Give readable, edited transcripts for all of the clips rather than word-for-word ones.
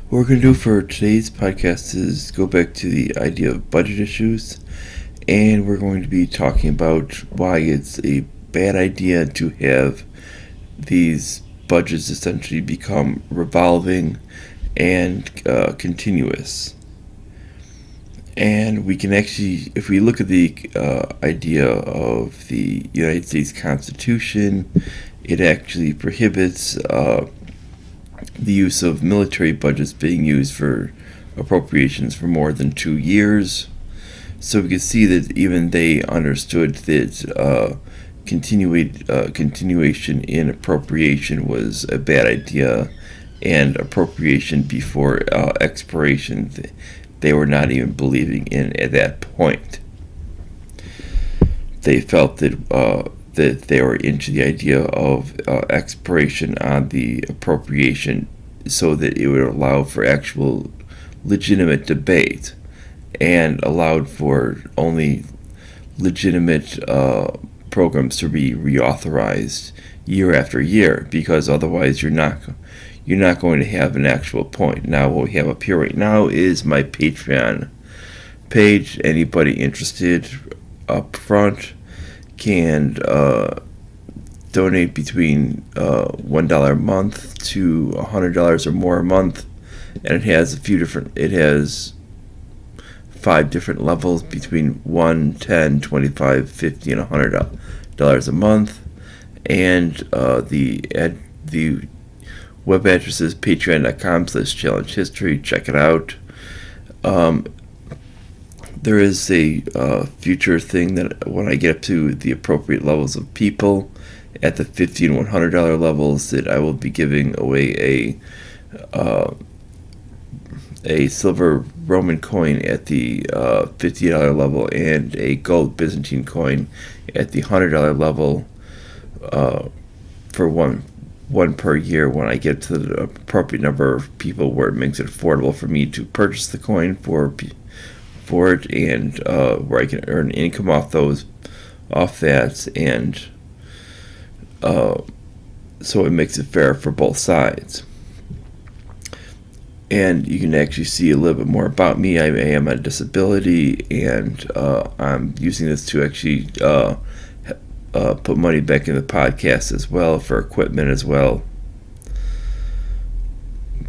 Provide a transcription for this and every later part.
What we're going to do for today's podcast is go back to the idea of budget issues, and we're going to be talking about why it's a bad idea to have these budgets essentially become revolving and continuous. And we can actually, if we look at the idea of the United States Constitution, it actually prohibits the use of military budgets being used for appropriations for more than 2 years. So we can see that even they understood that continuation in appropriation was a bad idea, and appropriation before expiration they were not even believing in at that point. They felt that they were into the idea of expiration on the appropriation so that it would allow for actual legitimate debate and allowed for only legitimate programs to be reauthorized year after year, because otherwise you're not going to have an actual point. Now what we have up here right now is my Patreon page. Anybody interested up front can donate between $1 a month to $100 or more a month, and it has 5 different levels between $1, $10, $25, $50, and $100 a month. And the web address is patreon.com/challengehistory. Check it out. There is a future thing that when I get up to the appropriate levels of people at the $50 and $100 levels, that I will be giving away a silver Roman coin at the $50 level and a gold Byzantine coin at the $100 level for one per year when I get to the appropriate number of people where it makes it affordable for me to purchase the coin for it, and where I can earn income off that, and so it makes it fair for both sides. And you can actually see a little bit more about me. I am on disability, and I'm using this to actually put money back in the podcast as well, for equipment as well.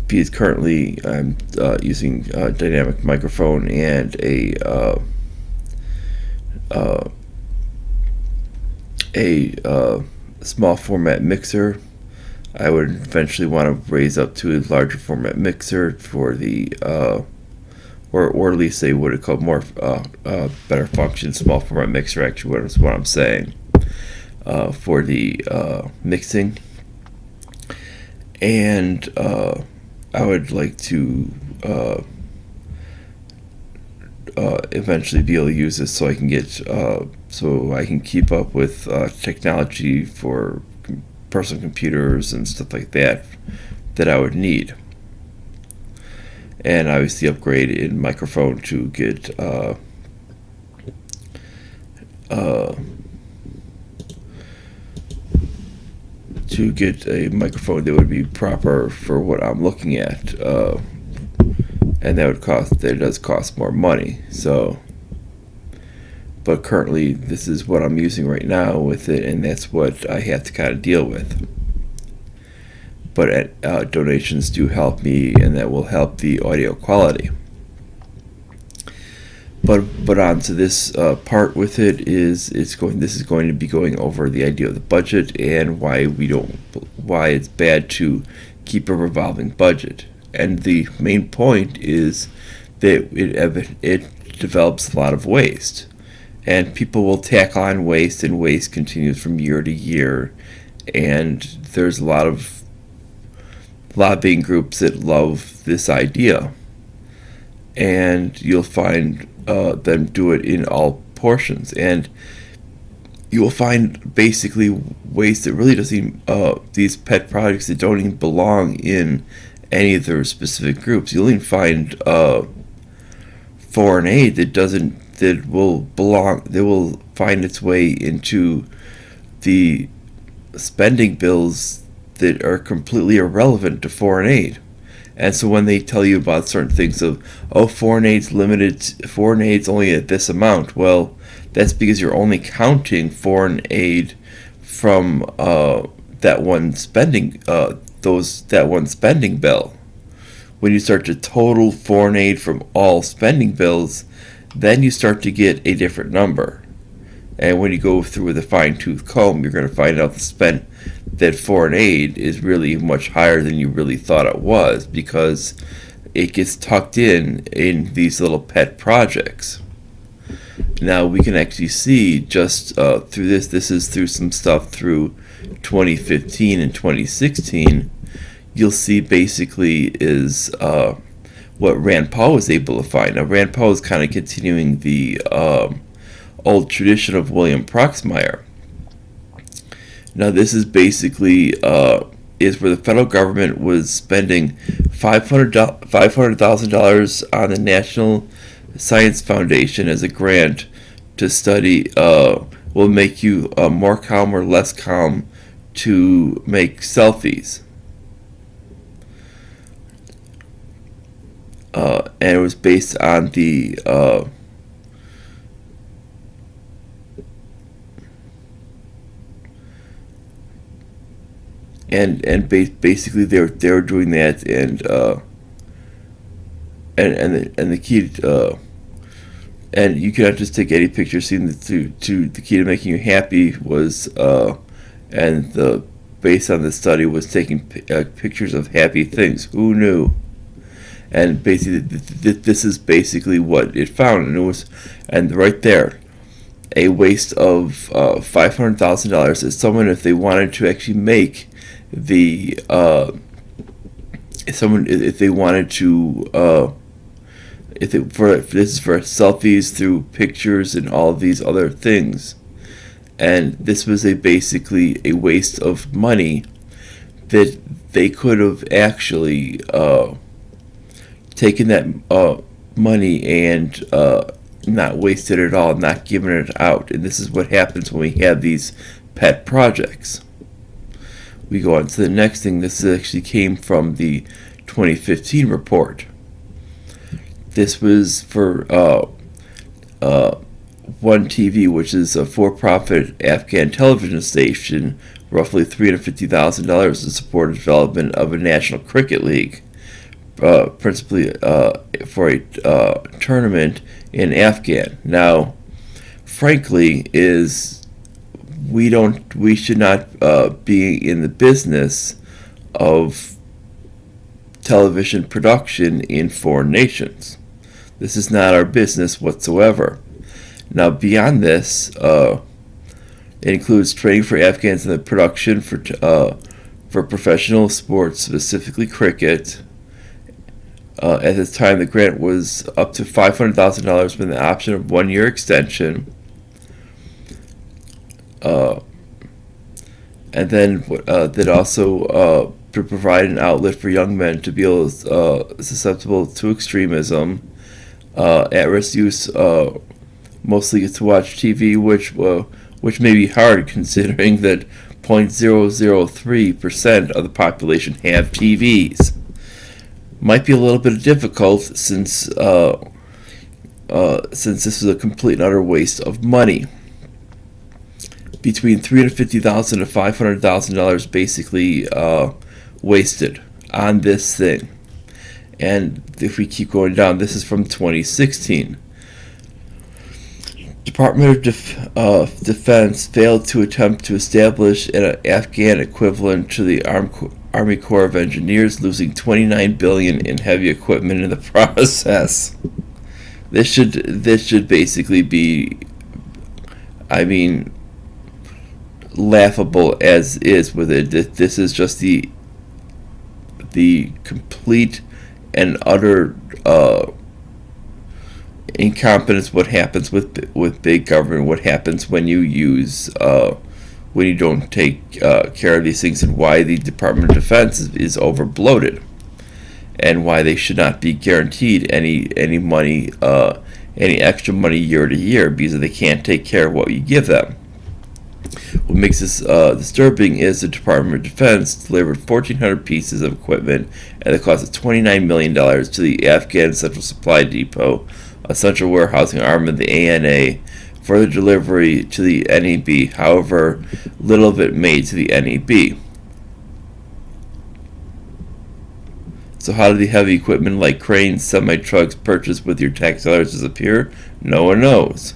Because currently I'm using a dynamic microphone and a small format mixer. I would eventually want to raise up to a larger format mixer for the or at least a what it called more better function small format mixer. Actually, what I'm saying for the mixing, and I would like to eventually be able to use this so I can keep up with technology for personal computers and stuff like that I would need, and obviously upgrade in microphone to get a microphone that would be proper for what I'm looking at, and that does cost more money. So, but currently this is what I'm using right now with it, and that's what I have to kind of deal with. But donations do help me, and that will help the audio quality. But on to this part with it this is going to be going over the idea of the budget and why it's bad to keep a revolving budget. And the main point is that it develops a lot of waste, and people will tack on waste, and waste continues from year to year. And there's a lot of lobbying groups that love this idea, and you'll find them do it in all portions, and you will find basically waste that really doesn't these pet projects that don't even belong in any of their specific groups. You'll even find foreign aid that will find its way into the spending bills that are completely irrelevant to foreign aid. And so when they tell you about certain things of, oh, foreign aid's limited, foreign aid's only at this amount, well, that's because you're only counting foreign aid from that one spending bill. When you start to total foreign aid from all spending bills, then you start to get a different number. And when you go through with a fine-tooth comb, you're going to find out that foreign aid is really much higher than you really thought it was, because it gets tucked in these little pet projects. Now we can actually see just through this is through some stuff through 2015 and 2016, you'll see basically is what Rand Paul was able to find. Now Rand Paul is kind of continuing the old tradition of William Proxmire. Now this is basically is where the federal government was spending $500,000 on the National Science Foundation as a grant to study will make you more calm or less calm to make selfies. And it was based on the basically they were doing that, and the key and you cannot just take any picture. Seeing the key to making you happy was and the based on the study was taking pictures of happy things. Who knew? And basically this is basically what it found, and it was, and right there, a waste of $500,000 is someone, if they wanted to actually make the if they wanted to if this is for selfies through pictures and all of these other things, and this was basically a waste of money that they could have actually taken that money and not wasted it all, not given it out. And this is what happens when we have these pet projects. We go on to the next thing. This actually came from the 2015 report. This was for One TV, which is a for-profit Afghan television station, roughly $350,000 to support the development of a national cricket league, principally for a tournament in Afghan. Now, frankly, we should not be in the business of television production in foreign nations. This is not our business whatsoever. Now, beyond this, it includes training for Afghans in the production for professional sports, specifically cricket. At this time, the grant was up to $500,000 with the option of 1-year extension. And then that also to provide an outlet for young men to be susceptible to extremism, at-risk use, mostly to watch TV, which may be hard considering that 0.003% of the population have TVs. Might be a little bit difficult since this is a complete and utter waste of money. Between $350,000 to $500,000 basically wasted on this thing. And if we keep going down, this is from 2016. Department of Defense failed to attempt to establish an Afghan equivalent to the Army Corps of Engineers, losing $29 billion in heavy equipment in the process. This should basically be, I mean, laughable as is with it. This is just the complete and utter incompetence. What happens with big government? What happens when you when you don't take care of these things, and why the Department of Defense is overbloated, and why they should not be guaranteed any money, any extra money year to year, because they can't take care of what you give them. What makes this disturbing is the Department of Defense delivered 1,400 pieces of equipment at the cost of $29 million to the Afghan Central Supply Depot, a central warehousing arm of the ANA, for the delivery to the NEB. However, little of it made to the NEB. So how did the heavy equipment like cranes, semi-trucks purchased with your tax dollars disappear? No one knows.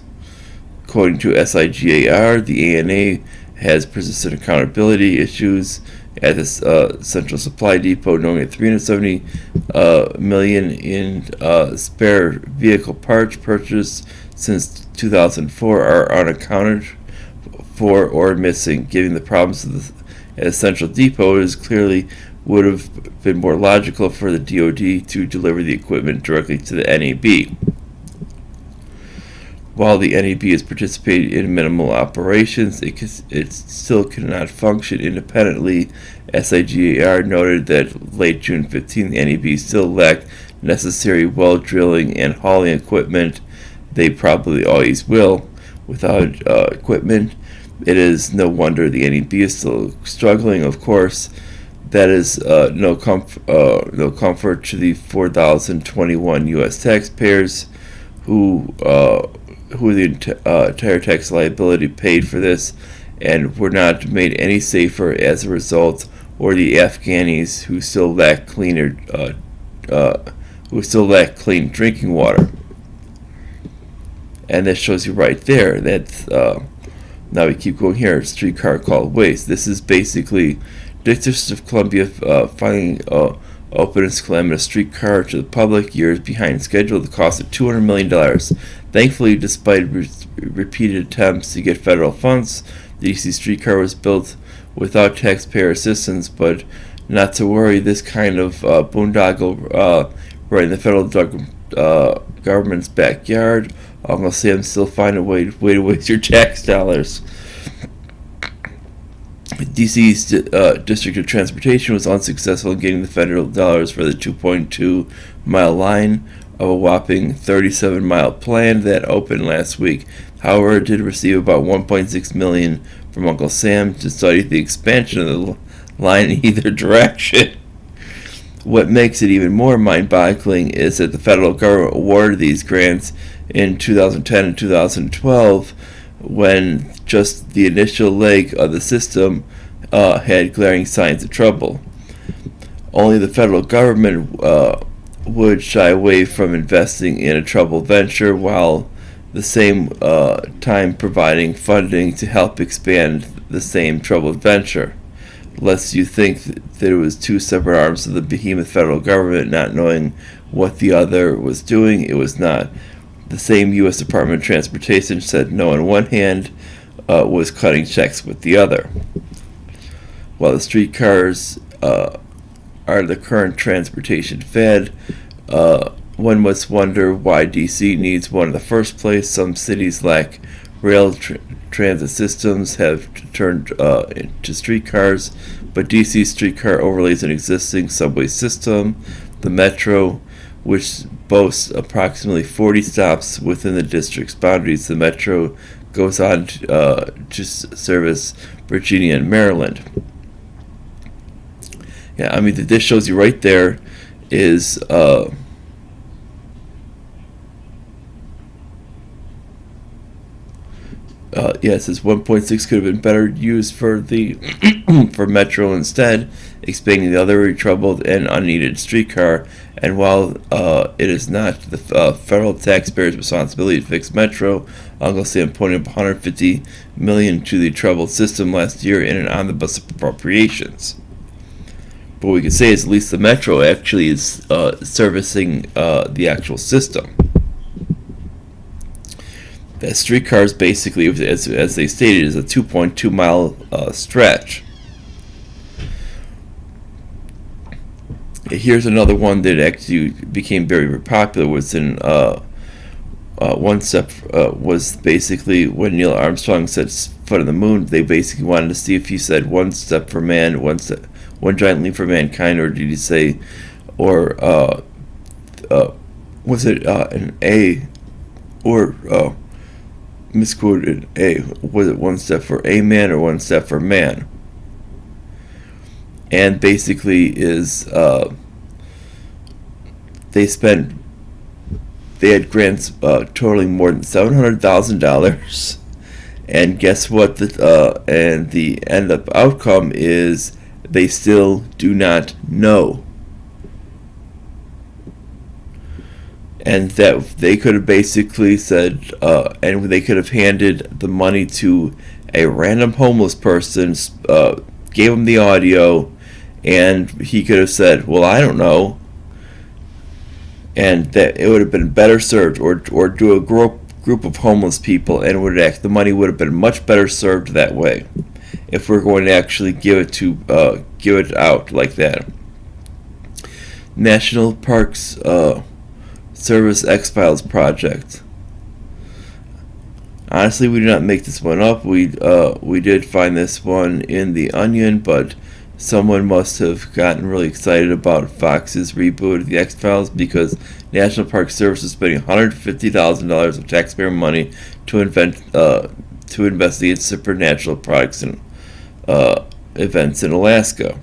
According to SIGAR, the ANA has persistent accountability issues at this central supply depot, knowing that $370 million in spare vehicle parts purchased since 2004 are unaccounted for or missing. Given the problems at the central depot, it is clearly would have been more logical for the DoD to deliver the equipment directly to the NEB. While the NEB has participated in minimal operations, it still cannot function independently. SIGAR noted that late June 15, the NEB still lacked necessary well drilling and hauling equipment. They probably always will. Without equipment, it is no wonder the NEB is still struggling. Of course, that is no comfort to the 4,021 U.S. taxpayers who the entire tax liability paid for this, and were not made any safer as a result, or the Afghanis who still lack clean drinking water. And that shows you right there that now we keep going here. Streetcar called waste. This is basically District of Columbia finally opened its calamitous streetcar to the public years behind schedule at the cost of $200 million. Thankfully, despite repeated attempts to get federal funds, the DC streetcar was built without taxpayer assistance. But not to worry, this kind of boondoggle right in the federal government's backyard, Uncle Sam still find a way to waste your tax dollars. DC's District of Transportation was unsuccessful in getting the federal dollars for the 2.2-mile line of a whopping 37-mile plan that opened last week. However, it did receive about $1.6 million from Uncle Sam to study the expansion of the line in either direction. What makes it even more mind-boggling is that the federal government awarded these grants in 2010 and 2012 when just the initial leg of the system had glaring signs of trouble. Only the federal government would shy away from investing in a troubled venture, while the same time providing funding to help expand the same troubled venture. Lest you think that it was two separate arms of the behemoth federal government not knowing what the other was doing, it was not. The same U.S. Department of Transportation said no on one hand, was cutting checks with the other. While the streetcars are the current transportation fad, one must wonder why D.C. needs one in the first place. Some cities lack rail transit systems, have turned into streetcars, but D.C. streetcar overlays an existing subway system, the Metro, which boasts approximately 40 stops within the district's boundaries. The Metro goes on to service Virginia and Maryland. Yeah, I mean, this shows you right there is it says 1.6 could have been better used for the for Metro instead, expanding the other troubled and unneeded streetcar. And while it is not the federal taxpayers' responsibility to fix Metro, Uncle Sam pointed up $150 million to the troubled system last year in an omnibus appropriations. But what we can say is at least the Metro actually is servicing the actual system. That streetcars basically, as they stated, is a 2.2-mile stretch. Here's another one that actually became very popular. Was in one step was basically when Neil Armstrong set foot on the moon. They basically wanted to see if he said one step for man, one giant leap for mankind, or did he say, or was it an A, or misquoted. Was it one step for a man or one step for man? And basically is they had grants totaling more than $700,000, and guess what? And the end up outcome is they still do not know. And that they could have basically said, and they could have handed the money to a random homeless person, gave him the audio, and he could have said, well, I don't know. And that it would have been better served, or do a group of homeless people, and the money would have been much better served that way, if we're going to actually give it out like that. National Parks Service X-Files project. Honestly, we did not make this one up. We did find this one in the Onion, but someone must have gotten really excited about Fox's reboot of the X-Files, because National Park Service is spending $150,000 of taxpayer money to investigate supernatural products and events in Alaska.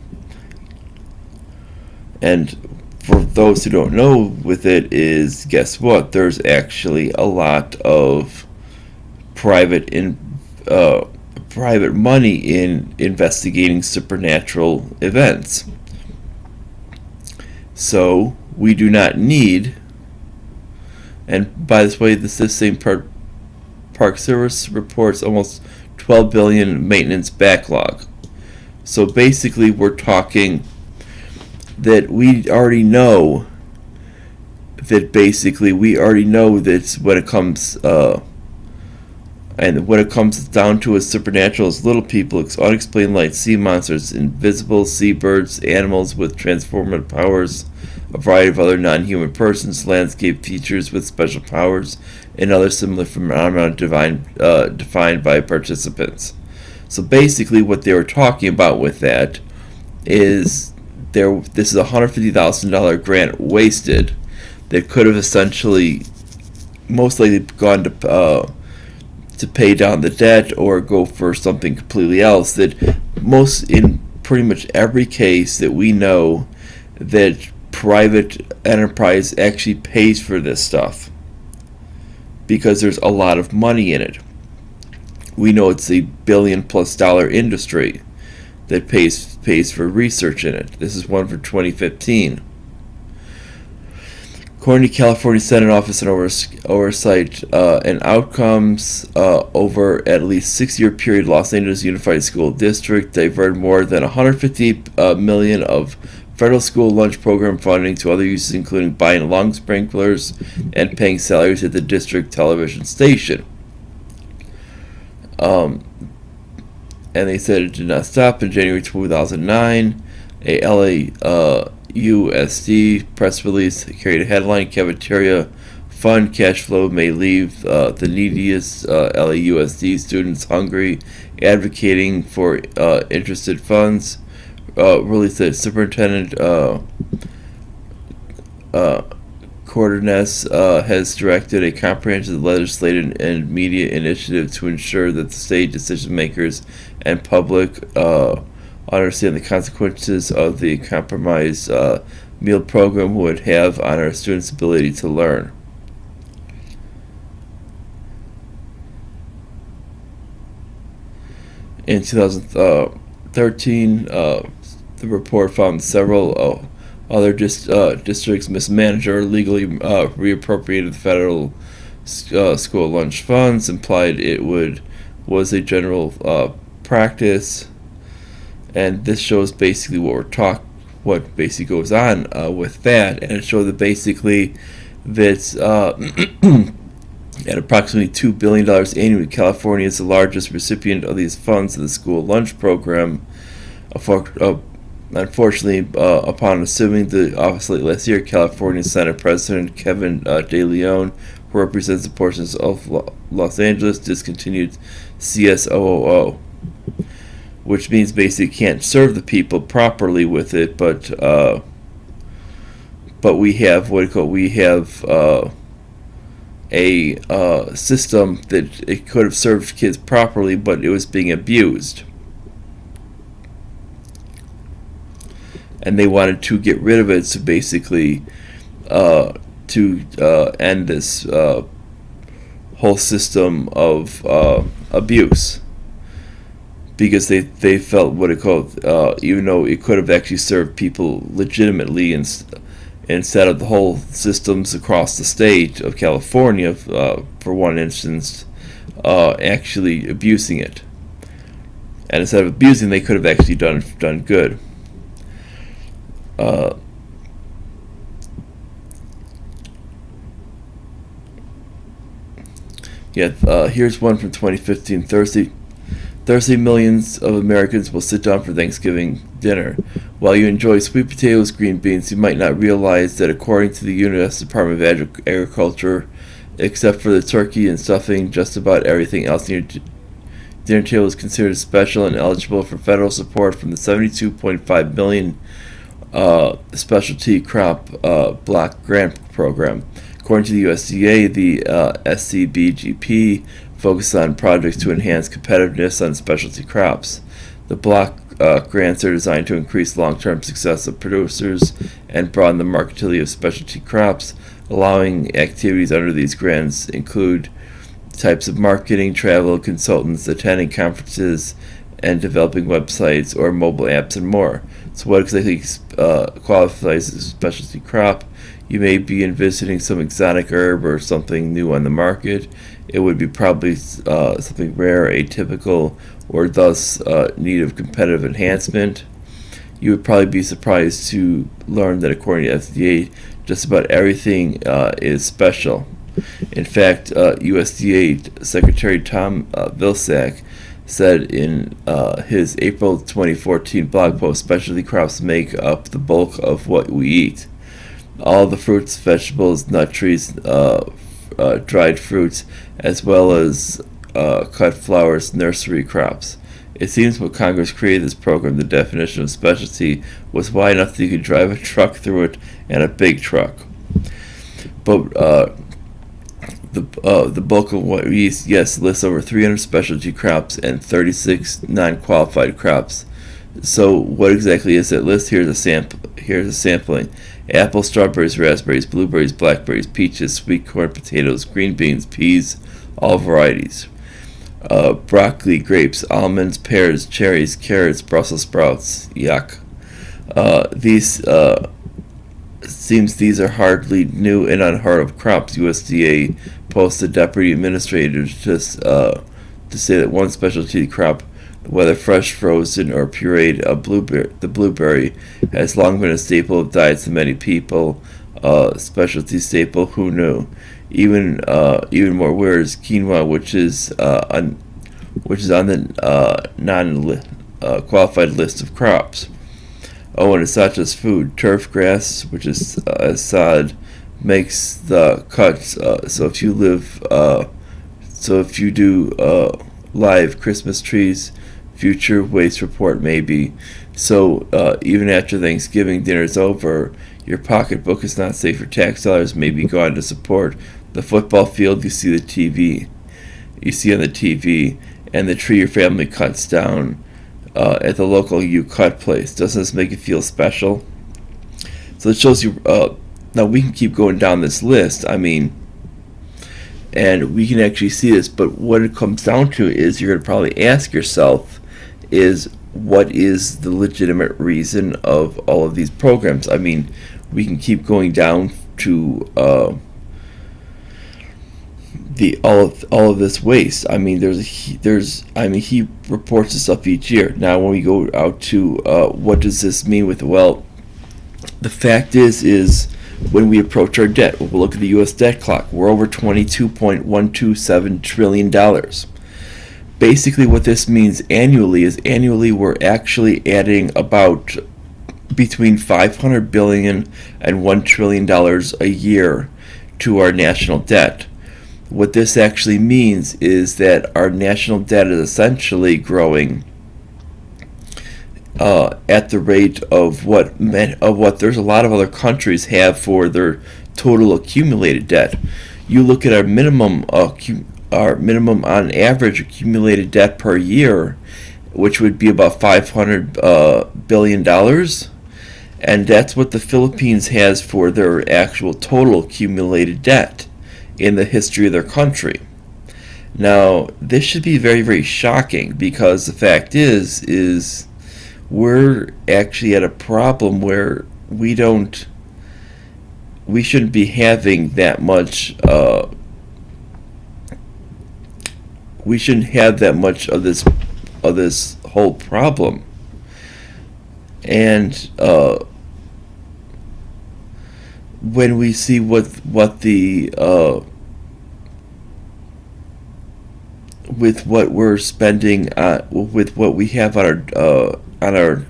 And for those who don't know with it is, guess what? There's actually a lot of private money in investigating supernatural events. So we do not need, and by this way, this same Park Service reports almost $12 billion maintenance backlog. So basically, we're talking that we already know that when it comes and when it comes down to as supernatural as little people, unexplained light, sea monsters, invisible seabirds, animals with transformative powers, a variety of other non-human persons, landscape features with special powers, and other similar phenomena defined by participants. So basically what they were talking about with that is this is a $150,000 grant wasted that could have essentially most likely gone to pay down the debt or go for something completely else. That in pretty much every case that we know that private enterprise actually pays for this stuff because there's a lot of money in it. We know it's a $1 billion+ industry that pays for research in it. This is one for 2015. According to California Senate Office on Oversight and Outcomes, over at least 6-year period, Los Angeles Unified School District diverted more than $150 million of federal school lunch program funding to other uses, including buying lawn sprinklers and paying salaries at the district television station. And they said it did not stop. In January 2009, a LAUSD press release carried a headline, "Cafeteria Fund Cash Flow May Leave the Neediest LAUSD Students Hungry," advocating for interested funds. Really said Superintendent Cortines has directed a comprehensive legislative and media initiative to ensure that the state decision makers and public understand the consequences of the compromised meal program would have on our students' ability to learn. In 2013, the report found several other districts mismanaged or illegally reappropriated federal school lunch funds, implied it was a general practice, and this shows basically what basically goes on with that, and it showed that basically that at approximately $2 billion annually, California is the largest recipient of these funds in the school lunch program. Unfortunately, upon assuming the office late last year, California Senate President Kevin De Leon, who represents the portions of Los Angeles, discontinued CSOOO, which means basically can't serve the people properly with it. But we have a system that it could have served kids properly, but it was being abused. And they wanted to get rid of it, so basically to end this whole system of abuse, because they felt what it called, even though it could have actually served people legitimately, instead of the whole systems across the state of California, for one instance, actually abusing it. And instead of abusing, they could have actually done good. Here's one from 2015. Thursday, millions of Americans will sit down for Thanksgiving dinner. While you enjoy sweet potatoes, green beans, you might not realize that according to the U.S. Department of Agriculture, except for the turkey and stuffing, just about everything else in your dinner table is considered special and eligible for federal support from the $72.5 million specialty crop block grant program. According to the USDA, the SCBGP focuses on projects to enhance competitiveness on specialty crops. The block grants are designed to increase long-term success of producers and broaden the marketability of specialty crops. Allowing activities under these grants include types of marketing, travel, consultants, attending conferences, and developing websites or mobile apps and more. So what exactly qualifies as a specialty crop? You may be visiting some exotic herb or something new on the market. It would be probably something rare, atypical, or thus need of competitive enhancement. You would probably be surprised to learn that according to FDA, just about everything is special. In fact, USDA Secretary Tom Vilsack said in his April 2014 blog post, specialty crops make up the bulk of what we eat. All the fruits, vegetables, nut trees, dried fruits, as well as cut flowers, nursery crops. It seems when Congress created this program, the definition of specialty was wide enough that you could drive a truck through it, and a big truck. But the bulk of what we eat, yes, lists over 300 specialty crops and 36 non-qualified crops. So what exactly is that list? Here's a sampling. Apples, strawberries, raspberries, blueberries, blackberries, peaches, sweet corn, potatoes, green beans, peas, all varieties. Broccoli, grapes, almonds, pears, cherries, carrots, Brussels sprouts. Yuck. These are hardly new and unheard of crops. USDA posted deputy administrators to say that one specialty crop, whether fresh, frozen, or pureed, the blueberry, has long been a staple of diets of many people. Specialty staple, who knew? Even more weird is quinoa, which is on the non-qualified list of crops. Oh, and it's not just food. Turf grass, which is sod, makes the cuts. So if you do live Christmas trees, future waste report maybe. So even after Thanksgiving dinner is over, your pocketbook is not safe for tax dollars. May be gone to support the football field you see on the TV, and the tree your family cuts down at the local you cut place. Doesn't this make you feel special? So it shows you. Now we can keep going down this list. I mean, and we can actually see this. But what it comes down to is you're going to probably ask yourself is what is the legitimate reason of all of these programs? I mean, we can keep going down to all of this waste. I mean, he reports this stuff each year. Now, when we go out to what does this mean with, well, the fact is when we approach our debt, we'll look at the U.S. debt clock. We're over $22.127 trillion. Basically, what this means annually is we're actually adding about between $500 billion and $1 trillion a year to our national debt. What this actually means is that our national debt is essentially growing at the rate of what there's a lot of other countries have for their total accumulated debt. you look at our minimum on average accumulated debt per year, which would be about $500 billion, and that's what the Philippines has for their actual total accumulated debt in the history of their country. Now, this should be very, very shocking, because the fact is we're actually at a problem where we shouldn't be having that much. We shouldn't have that much of this whole problem, and when we see what the with what we're spending, with what we have on our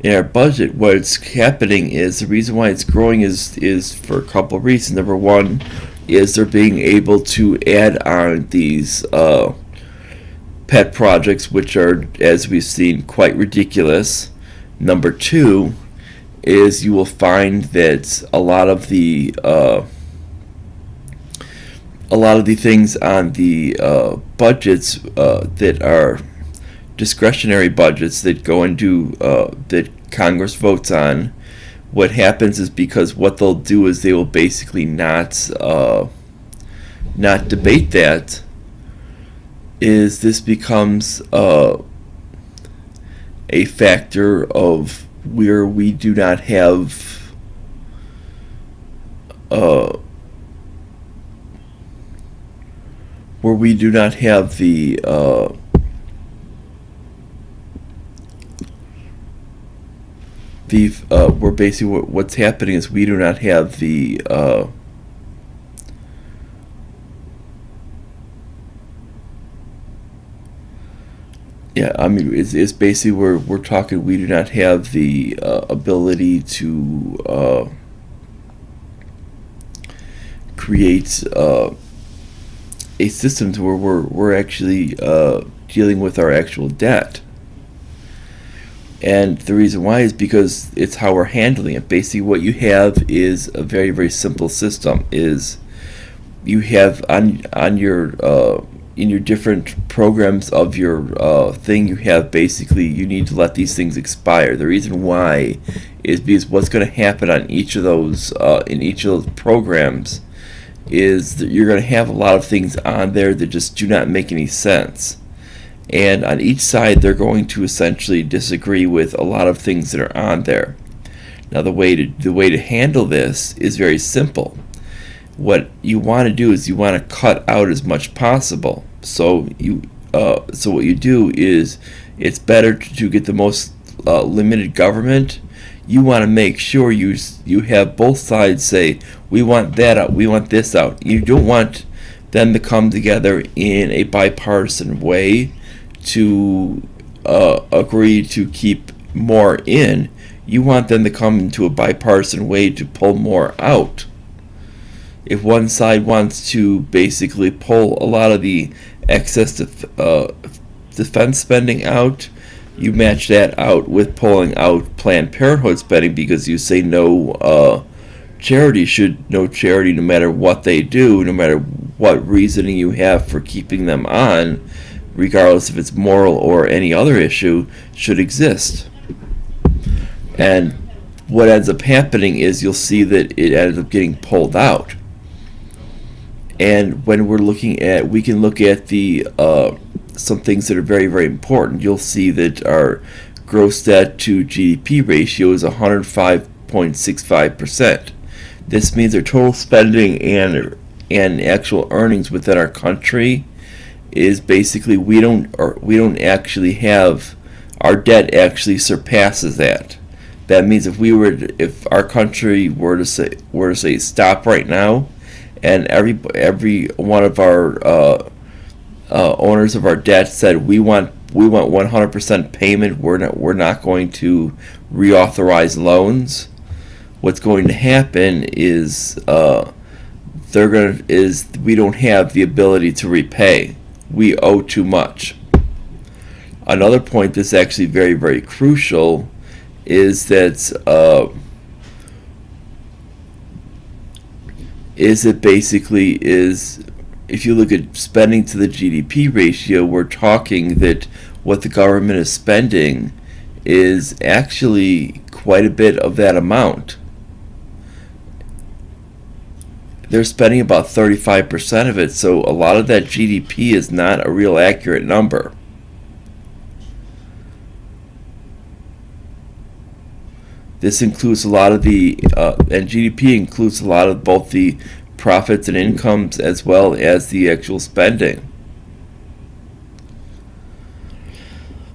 in our budget, what's happening is the reason why it's growing is for a couple of reasons. Number one is they're being able to add on these pet projects, which are, as we've seen, quite ridiculous. Number two is you will find that a lot of the things on the budgets that are discretionary budgets that go and do that Congress votes on, what happens is, because what they'll do is they will basically not debate that, is this becomes a factor of where we do not have the where basically what's happening is we do not have the it's basically we're talking, we do not have the ability to create a system to where we're actually dealing with our actual debt. And the reason why is because it's how we're handling it. Basically, what you have is a very, very simple system. Is you have on your in your different programs of your thing, you have basically, you need to let these things expire. The reason why is because what's going to happen on each of those in each of those programs is that you're going to have a lot of things on there that just do not make any sense. And on each side, they're going to essentially disagree with a lot of things that are on there. Now, the way to handle this is very simple. What you want to do is you want to cut out as much possible. So what you do is, it's better to get the most limited government. You want to make sure you have both sides say, we want that out, we want this out. You don't want them to come together in a bipartisan way to agree to keep more in. You want them to come into a bipartisan way to pull more out. If one side wants to basically pull a lot of the excess defense spending out, you match that out with pulling out Planned Parenthood spending, because you say no charity no matter what they do, no matter what reasoning you have for keeping them on, regardless if it's moral or any other issue, should exist. And what ends up happening is you'll see that it ends up getting pulled out. And when we can look at the some things that are very, very important. You'll see that our gross debt to GDP ratio is 105.65%. This means our total spending and actual earnings within our country is basically we don't actually have, our debt actually surpasses that. That means if our country were to say stop right now, and every one of our owners of our debt said we want 100% payment, we're not going to reauthorize loans, what's going to happen is we don't have the ability to repay. We owe too much. Another point that's actually very, very crucial is that is it basically is, if you look at spending to the GDP ratio, we're talking that what the government is spending is actually quite a bit of that amount. They're spending about 35% of it, so a lot of that GDP is not a real accurate number. This includes a lot of the, and GDP includes a lot of both the profits and incomes as well as the actual spending.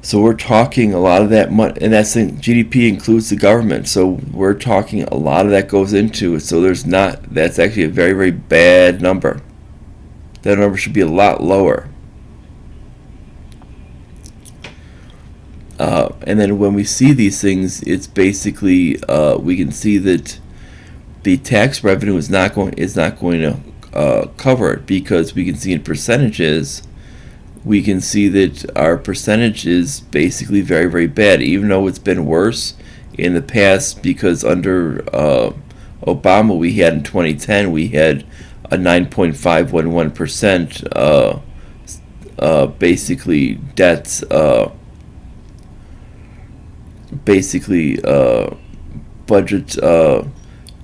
So we're talking a lot of that money, and that's the GDP includes the government. So we're talking a lot of that goes into it. So that's actually a very, very bad number. That number should be a lot lower. And then when we see these things, it's basically we can see that the tax revenue is not going to cover it, because we can see in percentages, we can see that our percentage is basically very, very bad, even though it's been worse in the past, because under Obama we had in 2010 we had a 9.511% basically debts budget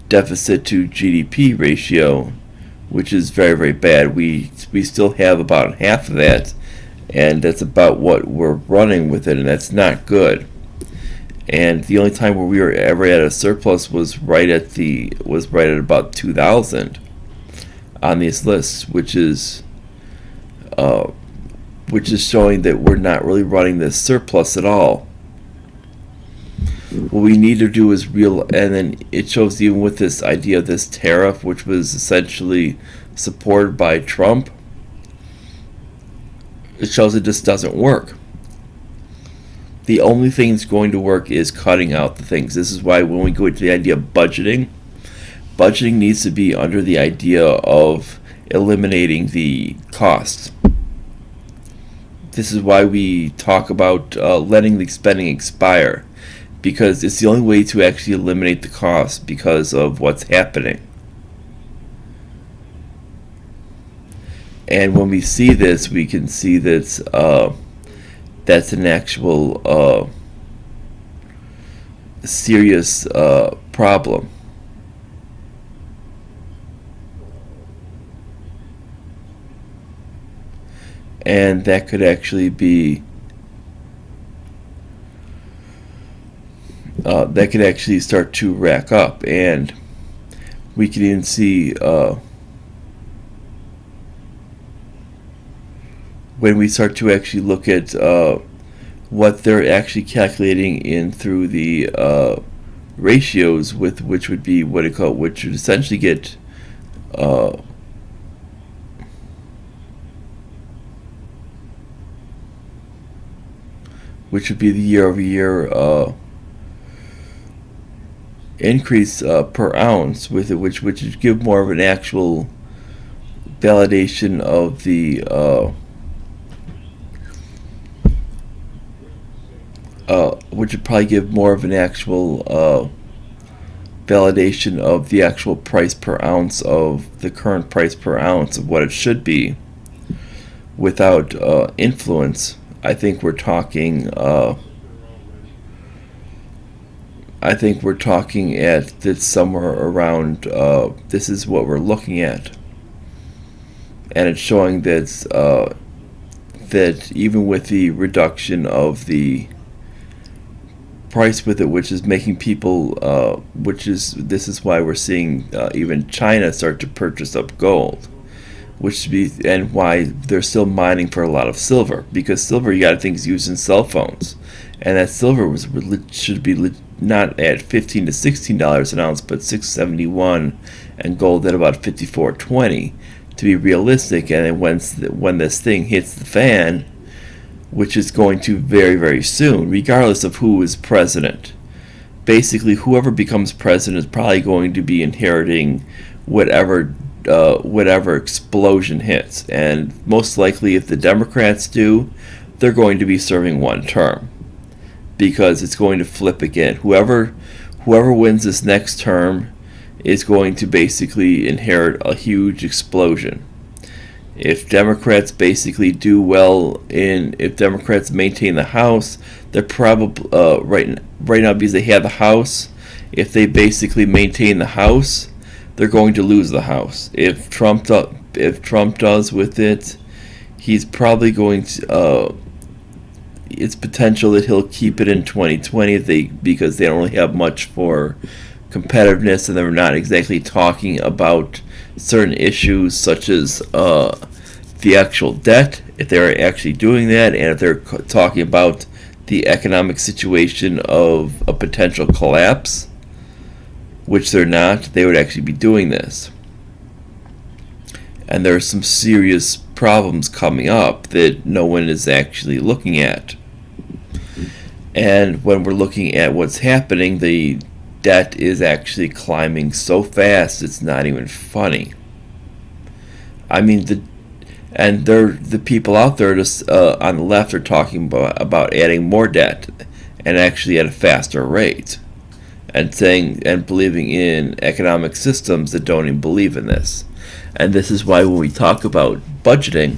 deficit to GDP ratio, which is very, very bad. We still have about half of that, and that's about what we're running with it, and that's not good. And the only time where we were ever at a surplus was right at about 2000 on these lists, which is showing that we're not really running this surplus at all. What we need to do is and then it shows even with this idea of this tariff, which was essentially supported by Trump, it shows it just doesn't work. The only thing that's going to work is cutting out the things. This is why when we go into the idea of budgeting needs to be under the idea of eliminating the costs. This is why we talk about letting the spending expire, because it's the only way to actually eliminate the cost because of what's happening. And when we see this, we can see that that's an actual serious problem. And that could actually be that could actually start to rack up, and we can even see when we start to actually look at what they're actually calculating in through the ratios, with which would be which would essentially get which would be the year-over-year increase per ounce with it, which would give more of an actual validation of the which would probably give more of an actual validation of the actual price per ounce, of the current price per ounce of what it should be without influence. I think we're talking at that somewhere around this is what we're looking at, and it's showing that that even with the reduction of the price with it, which is making people this is why we're seeing even China start to purchase up gold, and why they're still mining for a lot of silver, because silver, you got to think, is used in cell phones, and that silver should be not at $15 to $16 an ounce, but $6.71, and gold at about $54.20 to be realistic. And then when this thing hits the fan, which is going to very, very soon, regardless of who is president, basically whoever becomes president is probably going to be inheriting whatever explosion hits, and most likely if the Democrats do, they're going to be serving one term, because it's going to flip again. Whoever wins this next term is going to basically inherit a huge explosion. If Democrats basically do well if Democrats maintain the House, they're probably right now, because they have the House. If they basically maintain the House, they're going to lose the House. If Trump does with it, he's probably going to. It's potential that he'll keep it in 2020 because they don't really have much for competitiveness, and they're not exactly talking about certain issues such as the actual debt, if they're actually doing that, and if they're talking about the economic situation of a potential collapse, which they're not, they would actually be doing this. And there are some serious problems coming up that no one is actually looking at. And when we're looking at what's happening, the debt is actually climbing so fast it's not even funny. I mean, the people out there just on the left are talking about adding more debt, and actually at a faster rate, and saying and believing in economic systems that don't even believe in this. And this is why when we talk about budgeting,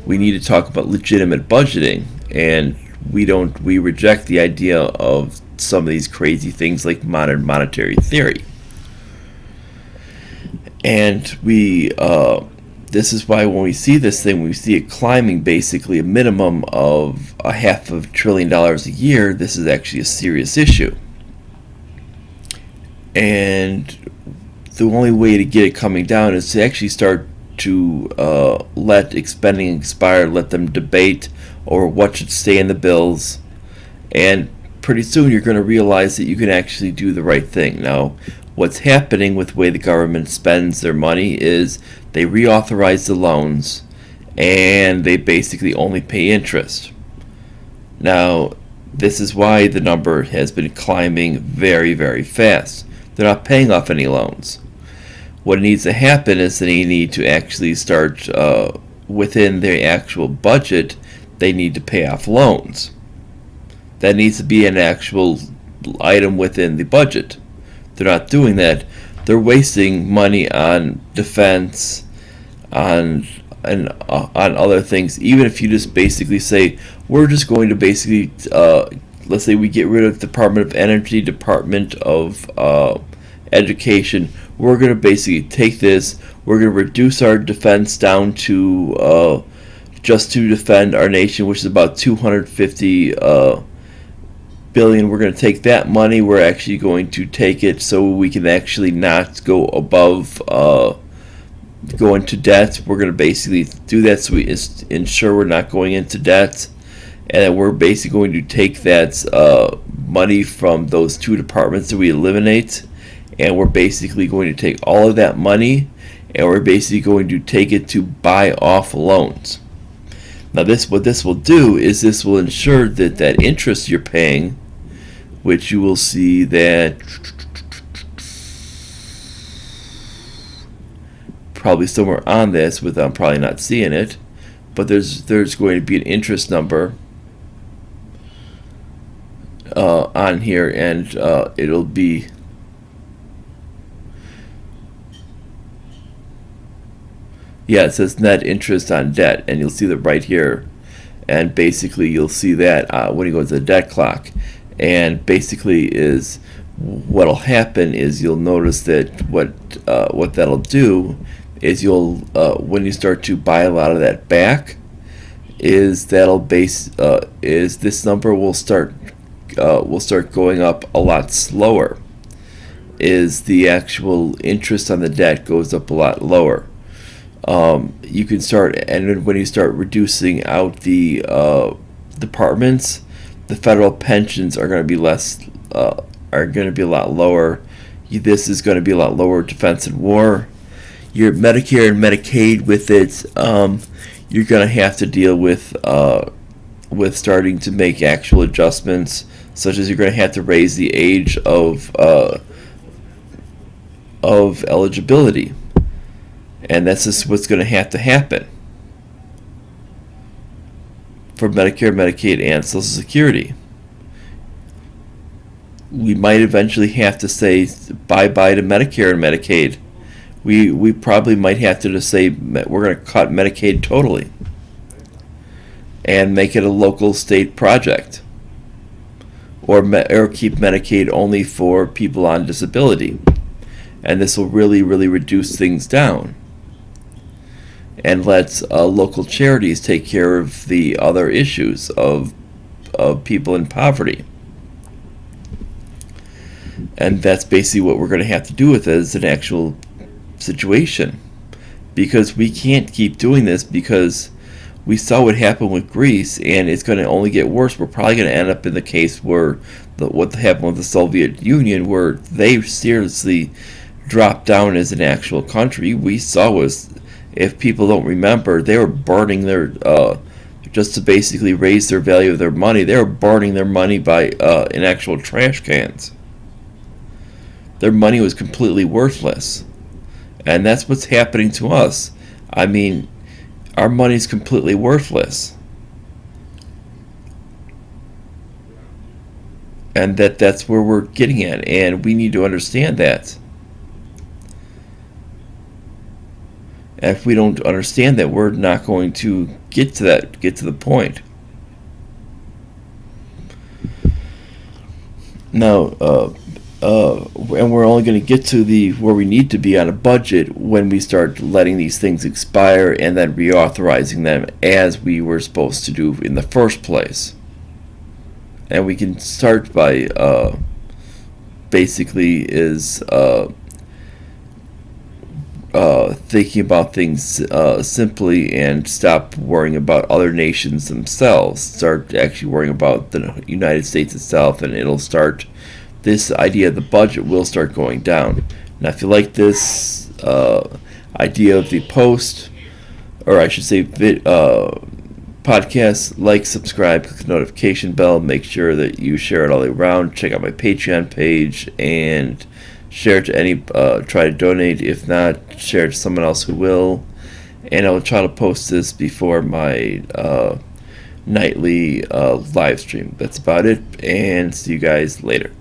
we need to talk about legitimate budgeting, and we reject the idea of some of these crazy things like modern monetary theory. And this is why when we see this thing, we see it climbing basically a minimum of $500 billion a year. This is actually a serious issue. And the only way to get it coming down is to actually start to let spending expire, let them debate over what should stay in the bills, and pretty soon you're going to realize that you can actually do the right thing. Now, what's happening with the way the government spends their money is they reauthorize the loans, and they basically only pay interest. Now, this is why the number has been climbing very, very fast. They're not paying off any loans. What needs to happen is they need to actually start within their actual budget. They need to pay off loans. That needs to be an actual item within the budget. They're not doing that. They're wasting money on defense, on other things. Even if you just basically say, we're just going to basically, let's say we get rid of Department of Energy, Department of Education. We're going to basically take this. We're going to reduce our defense down to just to defend our nation, which is about 250 billion. We're going to take that money. We're actually going to take it so we can actually not go above go into debt. We're going to basically do that so we ensure we're not going into debt, and then we're basically going to take that money from those two departments that we eliminate, and we're basically going to take all of that money, and we're basically going to take it to buy off loans. Now, what this will do is this will ensure that that interest you're paying, which you will see that probably somewhere on this, with I'm probably not seeing it, but there's going to be an interest number on here, and it'll be it says net interest on debt, and you'll see that right here, and basically you'll see that when you go to the debt clock, and basically is what'll happen is you'll notice that what that'll do is you'll when you start to buy a lot of that back, is this number will start going up a lot slower. Is the actual interest on the debt goes up a lot lower. You can start, and when you start reducing out the departments, the federal pensions are going to be are going to be a lot lower. This is going to be a lot lower. Defense and war, your Medicare and Medicaid with it, you're going to have to deal with starting to make actual adjustments, such as you're going to have to raise the age of eligibility. And that's just what's going to have to happen for Medicare, Medicaid, and Social Security. we might eventually have to say bye-bye to Medicare and Medicaid. We probably might have to just say we're going to cut Medicaid totally and make it a local state project, or keep Medicaid only for people on disability. And this will really, really reduce things down and let local charities take care of the other issues of people in poverty. And that's basically what we're going to have to do with it as an actual situation, because we can't keep doing this, because we saw what happened with Greece, and it's going to only get worse. We're probably going to end up in the case where what happened with the Soviet Union, where they seriously dropped down as an actual country. We saw was, if people don't remember, they were burning their just to basically raise their value of their money. They were burning their money by in actual trash cans. Their money was completely worthless. And that's what's happening to us. I mean, our money's completely worthless. And that's where we're getting at. And we need to understand that. And if we don't understand that, we're not going to get to the point. Now, and we're only going to get to where we need to be on a budget when we start letting these things expire and then reauthorizing them as we were supposed to do in the first place. And we can start by basically thinking about things simply, and stop worrying about other nations themselves. Start actually worrying about the United States itself, and it'll start. This idea of the budget will start going down. Now, if you like this idea of the post, or I should say podcast, like, subscribe, click the notification bell, make sure that you share it all around. Check out my Patreon page and share it to any, try to donate. If not, share it to someone else who will. And I will try to post this before my nightly live stream. That's about it, and see you guys later.